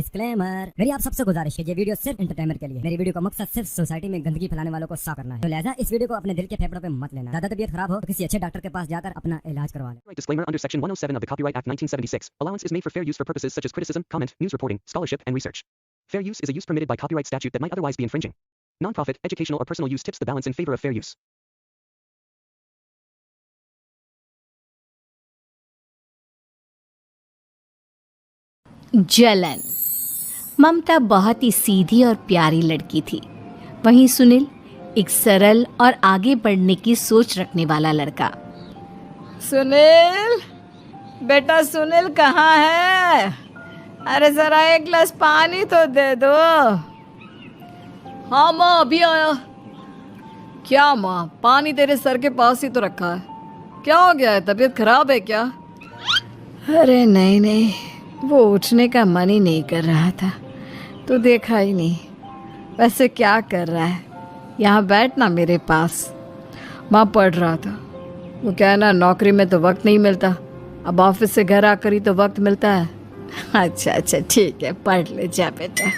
Disclaimer, मेरी आप सबसे गुजारिश है, ये वीडियो सिर्फ एंटरटेनमेंट के लिए। मेरी वीडियो का मकसद सिर्फ सोसाइटी में गंदगी फैलाने वालों को साफ करना है, तो लिहाजा इस वीडियो को अपने दिल के फेफड़ों पे मत लेना। ज्यादा तबीयत खराब हो तो किसी अच्छे डॉक्टर के पास जाकर अपना इलाज करवा लें। Disclaimer under Section 107 of the Copyright Act 1976. Allowance is made for fair use for purposes such as criticism, comment, news reporting, scholarship, and research. Fair use is a use permitted by copyright statute that might otherwise be infringing. Non-profit, educational, or personal use tips the balance in favor of fair use. जलन। ममता बहुत ही सीधी और प्यारी लड़की थी। वहीं सुनील एक सरल और आगे बढ़ने की सोच रखने वाला लड़का। सुनील, बेटा सुनील कहाँ है? अरे जरा एक गिलास पानी तो दे दो। हाँ माँ, अभी आया। क्या माँ, पानी तेरे सर के पास ही तो रखा है। क्या हो गया है, तबीयत खराब है क्या? अरे नहीं नहीं, वो उठने का मन ही नहीं कर रहा था, तो देखा ही नहीं। वैसे क्या कर रहा है? यहाँ बैठ ना मेरे पास। माँ पढ़ रहा था। वो क्या है ना, नौकरी में तो वक्त नहीं मिलता, अब ऑफिस से घर आकर ही तो वक्त मिलता है। अच्छा ठीक है, पढ़ ले जा बेटा।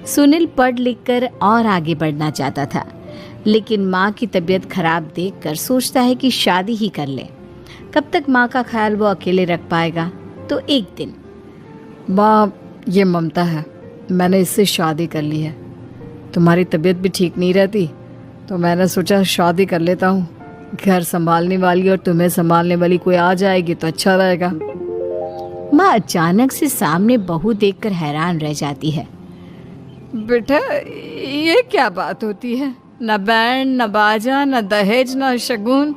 सुनील पढ़ लिख कर और आगे बढ़ना चाहता था, लेकिन माँ की तबीयत खराब देखकर सोचता है कि शादी ही कर ले। कब तक माँ का ख्याल वो अकेले रख पाएगा? तो एक दिन, माँ ये ममता है, मैंने इससे शादी कर ली है। तुम्हारी तबीयत भी ठीक नहीं रहती, तो मैंने सोचा शादी कर लेता हूँ। घर संभालने वाली और तुम्हें संभालने वाली कोई आ जाएगी तो अच्छा रहेगा। माँ अचानक से सामने बहू देखकर हैरान रह जाती है। बेटा ये क्या बात होती है? न बैंड, न बाजा, न दहेज, न शगुन,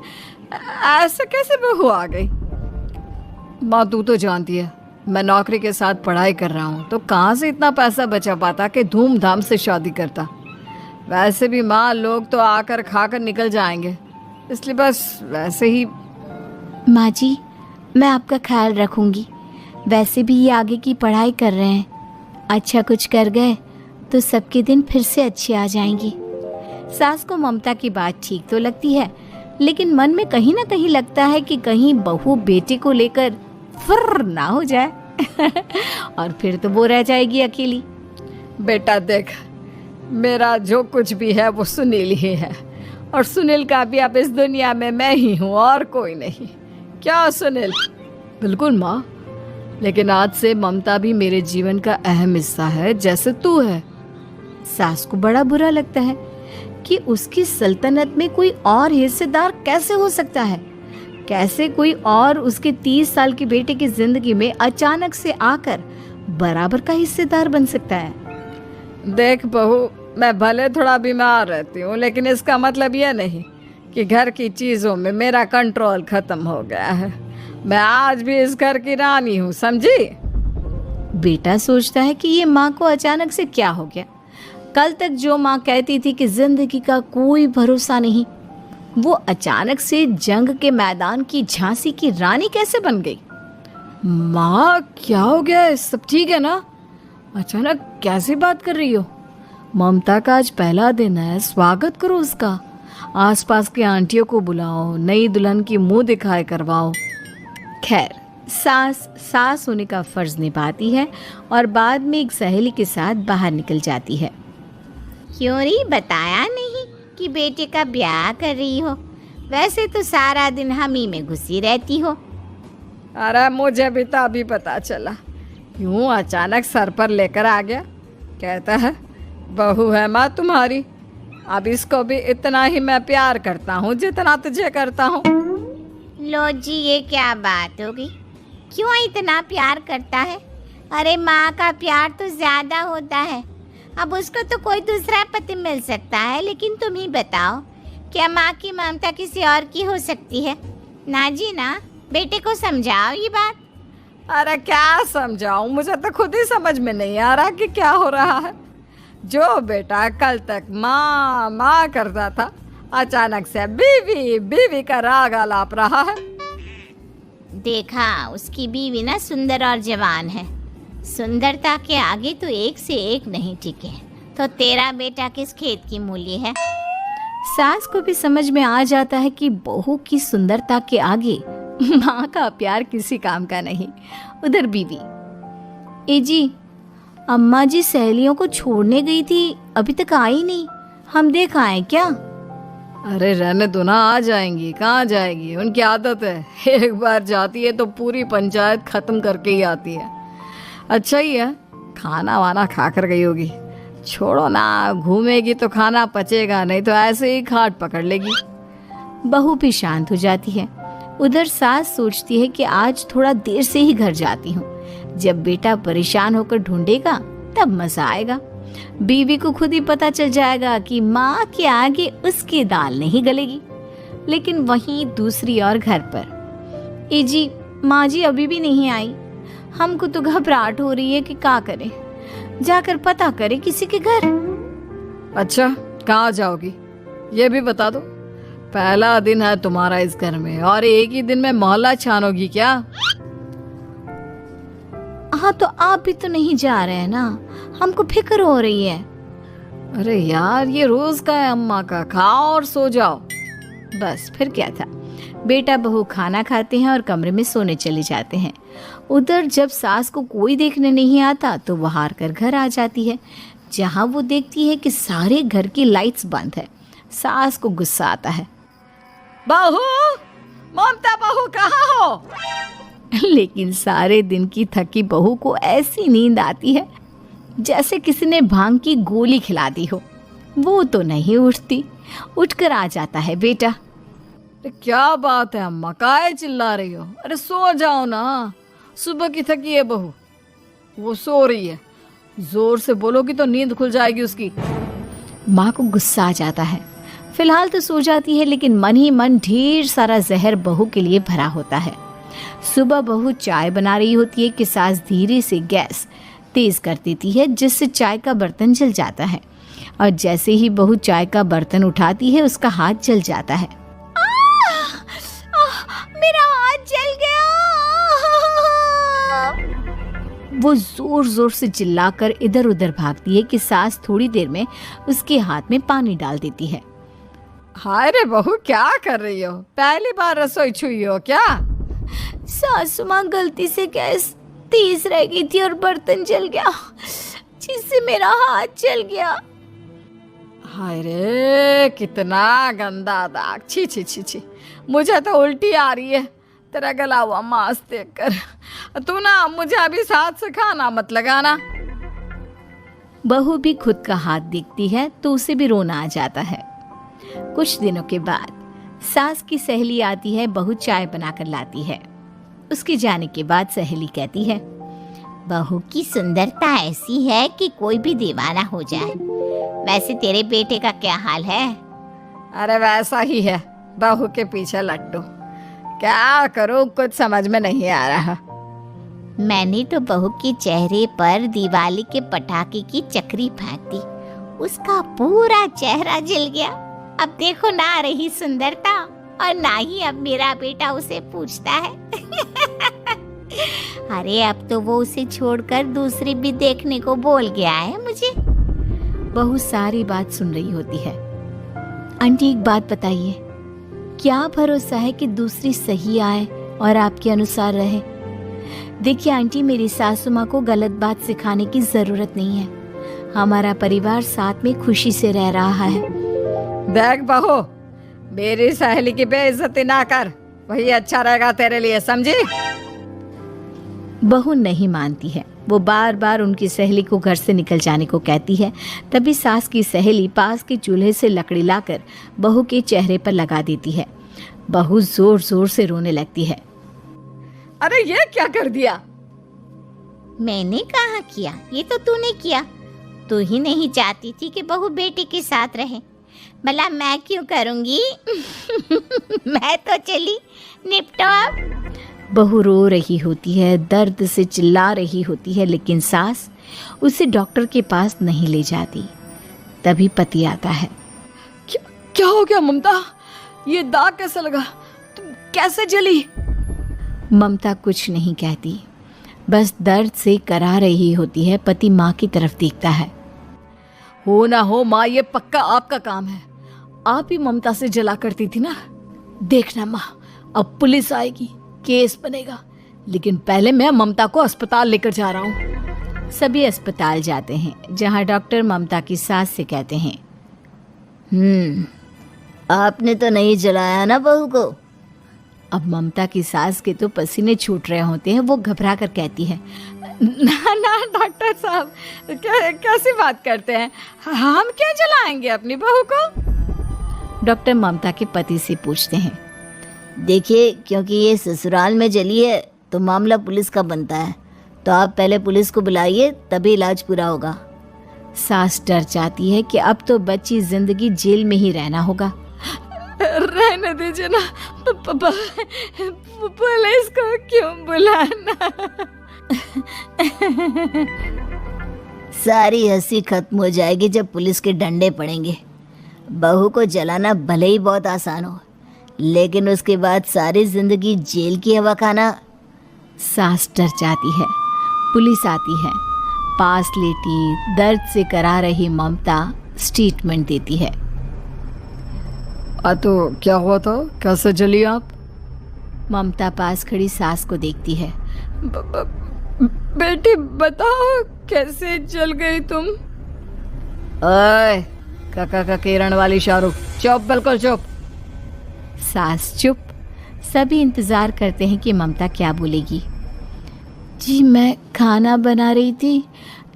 ऐसे कैसे बहू आ गई? माँ तू तो जानती है, मैं नौकरी के साथ पढ़ाई कर रहा हूँ, तो कहाँ से इतना पैसा बचा पाता कि धूमधाम से शादी करता। वैसे भी माँ, लोग तो आकर खाकर निकल जाएंगे, इसलिए बस वैसे ही। माँ जी, मैं आपका ख्याल रखूंगी। वैसे भी ये आगे की पढ़ाई कर रहे हैं, अच्छा कुछ कर गए तो सबके दिन फिर से अच्छे आ जाएंगे। सास को ममता की बात ठीक तो लगती है, लेकिन मन में कहीं ना कहीं लगता है कि कहीं बहू बेटे को लेकर फुर्र ना हो जाए और फिर तो वो रह जाएगी अकेली। बेटा देख, मेरा जो कुछ भी है वो सुनील ही है, और सुनील का भी अब इस दुनिया में मैं ही हूँ और कोई नहीं। क्या सुनील? बिल्कुल माँ, लेकिन आज से ममता भी मेरे जीवन का अहम हिस्सा है, जैसे तू है। सास को बड़ा बुरा लगता है कि उसकी सल्तनत में कोई और हिस्सेदार कैसे हो सकता है। कैसे कोई और उसके 30 साल के बेटे की जिंदगी में अचानक से आकर बराबर का हिस्सेदार बन सकता है। देख बहू, मैं भले थोड़ा बीमार रहती हूँ, लेकिन इसका मतलब यह नहीं कि घर की चीज़ों में मेरा कंट्रोल खत्म हो गया है। मैं आज भी इस घर की रानी हूँ, समझी? बेटा सोचता है कि ये माँ को अचानक से क्या हो गया। कल तक जो माँ कहती थी कि जिंदगी का कोई भरोसा नहीं, वो अचानक से जंग के मैदान की झांसी की रानी कैसे बन गई? माँ क्या हो गया? सब ठीक है ना? अचानक कैसी बात कर रही हो? ममता का आज पहला दिन है, स्वागत करो उसका। आसपास की आंटियों को बुलाओ, नई दुल्हन की मुंह दिखाए करवाओ। खैर, सास होने का फर्ज निभाती है और बाद में एक सहेली के साथ बाहर निकल जाती है। क्यों री, बताया नहीं कि बेटे का ब्याह कर रही हो? वैसे तो सारा दिन हम ही में घुसी रहती हो। अरे मुझे भी तो अभी पता चला, यूं अचानक सर पर लेकर आ गया। कहता है बहू है माँ तुम्हारी, अब इसको भी इतना ही मैं प्यार करता हूँ जितना तुझे करता हूँ। लो जी, ये क्या बात होगी? क्यों इतना प्यार करता है? अरे माँ का प्यार तो ज्यादा होता है। अब उसको तो कोई दूसरा पति मिल सकता है, लेकिन तुम ही बताओ, क्या माँ की ममता किसी और की हो सकती है? ना जी ना, बेटे को समझाओ ये बात। अरे क्या समझाऊं, मुझे तो खुद ही समझ में नहीं आ रहा कि क्या हो रहा है। जो बेटा कल तक माँ माँ करता था, अचानक से बीवी बीवी का राग आलाप रहा है। देखा, उसकी बीवी ना सुंदर और जवान है। सुंदरता के आगे तो एक से एक नहीं टिके, तो तेरा बेटा किस खेत की मूली है? सास को भी समझ में आ जाता है कि बहू की सुंदरता के आगे माँ का प्यार किसी काम का नहीं। उधर बीवी, ए जी, अम्मा जी सहेलियों को छोड़ने गई थी, अभी तक आई नहीं। हम देख आए क्या? अरे रहने दो ना, आ जाएंगी। कहाँ जाएगी, उनकी आदत है। एक बार जाती है तो पूरी पंचायत खत्म करके ही आती है। अच्छा ही है, खाना वाना खा कर गई होगी। छोड़ो ना, घूमेगी तो खाना पचेगा, नहीं तो ऐसे ही खाट पकड़ लेगी। बहू भी शांत हो जाती है। उधर सास सोचती है कि आज थोड़ा देर से ही घर जाती हूँ, जब बेटा परेशान होकर ढूंढेगा तब मजा आएगा। बीवी को खुद ही पता चल जाएगा कि माँ के आगे उसकी दाल नहीं गलेगी। लेकिन वहीं दूसरी ओर घर पर, ए जी, माँ जी अभी भी नहीं आई। हमको तो घबराहट हो रही है कि क्या करें, जाकर पता करें किसी के घर। अच्छा, कहाँ जाओगी ये भी बता दो। पहला दिन है तुम्हारा इस घर में और एक ही दिन में मोहल्ला छानोगी क्या? हाँ, तो आप भी तो नहीं जा रहे हैं ना, हमको फिक्र हो रही है। अरे यार, ये रोज का है अम्मा का, खाओ और सो जाओ। बस फिर क्या था। बेटा बहू खाना खाते हैं और कमरे में सोने चले जाते हैं। उधर जब सास को कोई देखने नहीं आता तो वो हार कर घर आ जाती है, जहाँ वो देखती है कि सारे घर की लाइट्स बंद है। सास को गुस्सा आता है। बहू, ममता बहू कहाँ हो? लेकिन सारे दिन की थकी बहू को ऐसी नींद आती है जैसे किसी ने भांग की गोली खिला दी हो। वो तो नहीं उठती, उठकर आ जाता है बेटा। अरे क्या बात है अम्मा, काहे चिल्ला रही हो? अरे सो जाओ ना, सुबह की थकी है बहू। वो सो रही है, जोर से बोलोगी तो नींद खुल जाएगी उसकी। माँ को गुस्सा आ जाता है। फिलहाल तो सो जाती है, लेकिन मन ही मन ढेर सारा जहर बहू के लिए भरा होता है। सुबह बहू चाय बना रही होती है कि सास धीरे से गैस तेज कर देती है, जिससे चाय का बर्तन जल जाता है। और जैसे ही बहू चाय का बर्तन उठाती है, उसका हाथ जल जाता है। मेरा हाथ जल गया। वो जोर जोर से चिल्लाकर इधर उधर भागती है कि सास थोड़ी देर में उसके हाथ में पानी डाल देती है। हाय रे बहू, क्या कर रही हो? पहली बार रसोई छुई हो क्या? सासू माँ, गलती से गैस तेज रह गई थी और बर्तन जल गया, जिससे मेरा हाथ जल गया। हाय रे, कितना गंदा दाग। छी छी छी छी, मुझे तो उल्टी आ रही है तेरा गला हुआ मांस देखकर। तू ना मुझे अभी साथ से खाना मत लगाना। बहू भी खुद का हाथ देखती है तो उसे भी रोना आ जाता है। कुछ दिनों के बाद सास की सहेली आती है, बहू चाय बनाकर लाती है। उसके जाने के बाद सहेली कहती है, बहू की सुंदरता ऐसी है कि कोई भी दीवाना हो जाए। वैसे तेरे बेटे का क्या हाल है? अरे वैसा ही है, बहू के पीछे लट्टू। क्या करूं, कुछ समझ में नहीं आ रहा। मैंने तो बहू के चेहरे पर दिवाली के पटाखे की चक्री फेंक दी, उसका पूरा चेहरा जल गया। अब देखो ना रही सुंदरता, और ना ही अब मेरा बेटा उसे पूछता है। अरे अब तो वो उसे छोड़कर दूसरी भी देखने को बोल गया है मुझे। बहू सारी बात सुन रही होती है। आंटी, एक बात बताइए, क्या भरोसा है कि दूसरी सही आए और आपके अनुसार रहे? देखिए आंटी, मेरी सासू माँ को गलत बात सिखाने की जरूरत नहीं है। हमारा परिवार साथ में खुशी से रह रहा है। देख बहू, मेरी सहेली की बेइज्जती ना कर, वही अच्छा रहेगा तेरे लिए, समझी? बहू नहीं मानती है। वो बार बार उनकी सहेली को घर से निकल जाने को कहती है। तभी सास की सहेली पास के चूल्हे से लकड़ी लाकर बहू के चेहरे पर लगा देती है। बहू जोर जोर से रोने लगती है। अरे ये क्या कर दिया? मैंने कहाँ किया, ये तो तूने किया। तू ही नहीं चाहती थी कि बहू बेटी के साथ रहे, भला मैं क्यों करूँगी? मैं तो चली, निपटो अब। बहू रो रही होती है, दर्द से चिल्ला रही होती है, लेकिन सास उसे डॉक्टर के पास नहीं ले जाती। तभी पति आता है। क्या हो गया ममता? ये दाग कैसे लगा? तुम कैसे जली? ममता कुछ नहीं कहती, बस दर्द से करा रही होती है। पति माँ की तरफ देखता है। हो ना हो माँ, ये पक्का आपका काम है। आप ही ममता से जला करती थी ना। देखना माँ, अब पुलिस आएगी, केस बनेगा, लेकिन पहले मैं ममता को अस्पताल लेकर जा रहा हूँ। सभी अस्पताल जाते हैं, जहां डॉक्टर ममता की सास से कहते हैं, आपने तो नहीं जलाया ना बहू को? अब ममता की सास के तो पसीने छूट रहे होते हैं। वो घबरा कर कहती है, ना ना डॉक्टर साहब, कैसी बात करते हैं, हम क्या जलाएंगे अपनी बहू को? डॉक्टर ममता के पति से पूछते हैं, देखिए, क्योंकि ये ससुराल में जली है तो मामला पुलिस का बनता है, तो आप पहले पुलिस को बुलाइए, तभी इलाज पूरा होगा। सास डर जाती है कि अब तो बच्ची जिंदगी जेल में ही रहना होगा। रहने दीजिए ना, पुलिस को क्यों बुलाना? सारी हंसी खत्म हो जाएगी जब पुलिस के डंडे पड़ेंगे। बहू को जलाना भले ही बहुत आसान हो, लेकिन उसके बाद सारी जिंदगी जेल की हवा खाना। सास डर जाती है। पुलिस आती है। पास लेटी दर्द से करा रही ममता स्टेटमेंट देती है। तो क्या हुआ था, कैसे जली आप? ममता पास खड़ी सास को देखती है। बेटी बताओ, कैसे जल गई तुम? ओए, काका का किरण वाली शाहरुख, चुप, बिल्कुल चुप। सास चुप। सभी इंतजार करते हैं कि ममता क्या बोलेगी। जी, मैं खाना बना रही थी,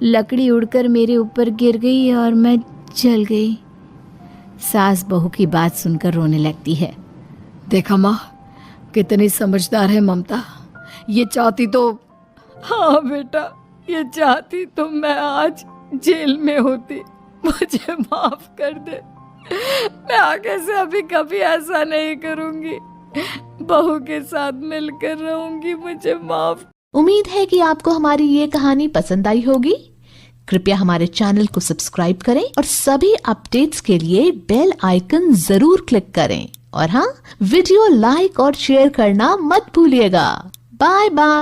लकड़ी उड़कर मेरे ऊपर गिर गई और मैं जल गई। सास बहू की बात सुनकर रोने लगती है। देखा माँ, कितनी समझदार है ममता। ये चाहती तो, हाँ बेटा, ये चाहती तो मैं आज जेल में होती। मुझे माफ कर दे, मैं आगे से अभी कभी ऐसा नहीं करूंगी। बहू के साथ मिलकर रहूंगी, मुझे माफ। उम्मीद है कि आपको हमारी ये कहानी पसंद आई होगी। कृपया हमारे चैनल को सब्सक्राइब करें और सभी अपडेट्स के लिए बेल आइकन जरूर क्लिक करें। और हाँ, वीडियो लाइक और शेयर करना मत भूलिएगा। Bye bye.